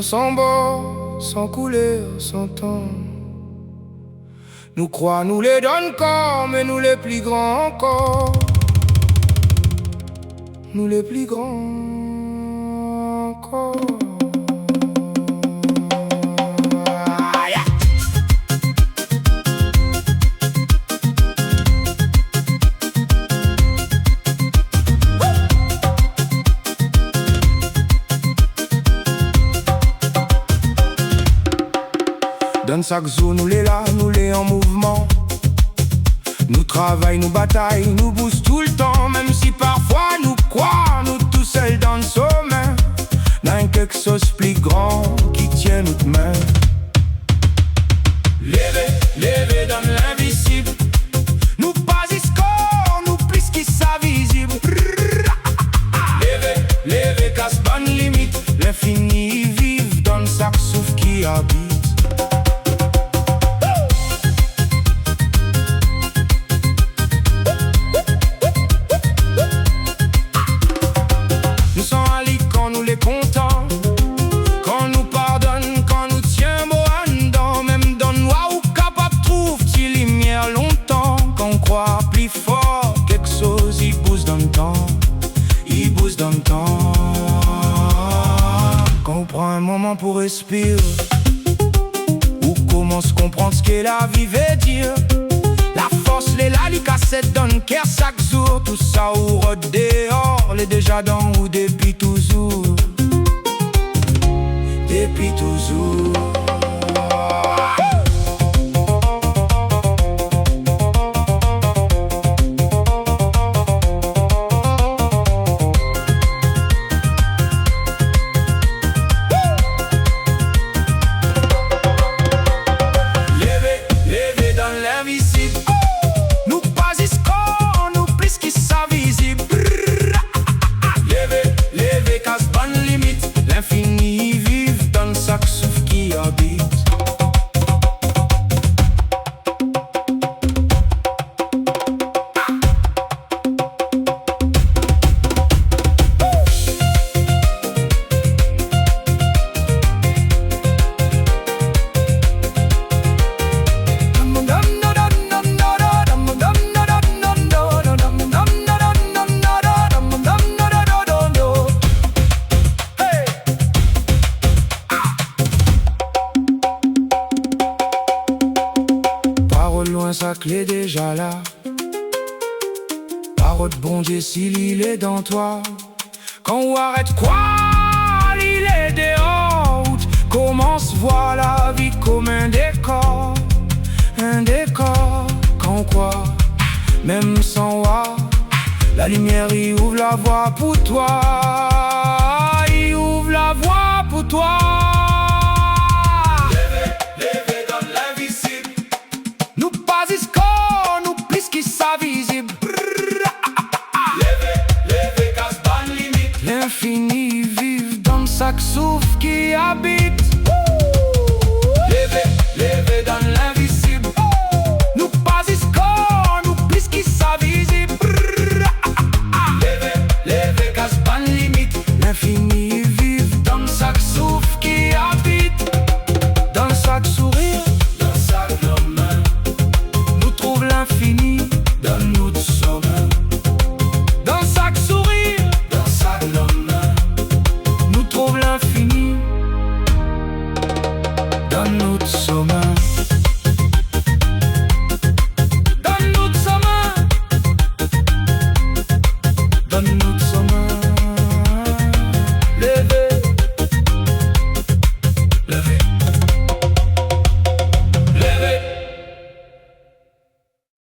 sans bord, sans couleur, sans temps. Nous croix, nous les donne corps, mais nous les plus grands encore. Nous les plus grands encore. Dans chaque jour, nous les là, nous les en mouvement. Nous travaillons, nous bataillons, nous bousons tout le temps. Même si parfois nous croyons, nous tout seuls dans le sommeil. Dans quelque chose de plus grand qui tient notre main. Levez, levez dans l'invisible. Nous pas escorts, nous plus qui ça visible. Levez, levez, casse bonne limite. L'infini vive dans chaque souffle qui habite. Content quand nous pardonne, quand nous tient beau en dedans. Même dans noir ou capable trouve-t-il lumière longtemps. Quand on croit plus fort, quelque chose il bouge dans le temps. Il bouge dans le temps. Quand on prend un moment pour respirer, ou commence à comprendre ce qu'est la vie veut dire. La force, les la cassette donne cœur chaque jour. Tout ça ou dehors, les déjà dans ou depuis toujours. Depuis toujours. Levez, levez dans l'invisible. Nous pas escorts, nous plus qui ça visible. Levez, levez, casse bonne limite. L'infini vive dans chaque souffle qui habite. Loin sa clé déjà là. Parole de bon Dieu s'il il est dans toi. Quand on arrête quoi, il est dehors. Commence voir la vie comme un décor. Un décor. Quand on croit, même sans voir, la lumière y ouvre la voie pour toi.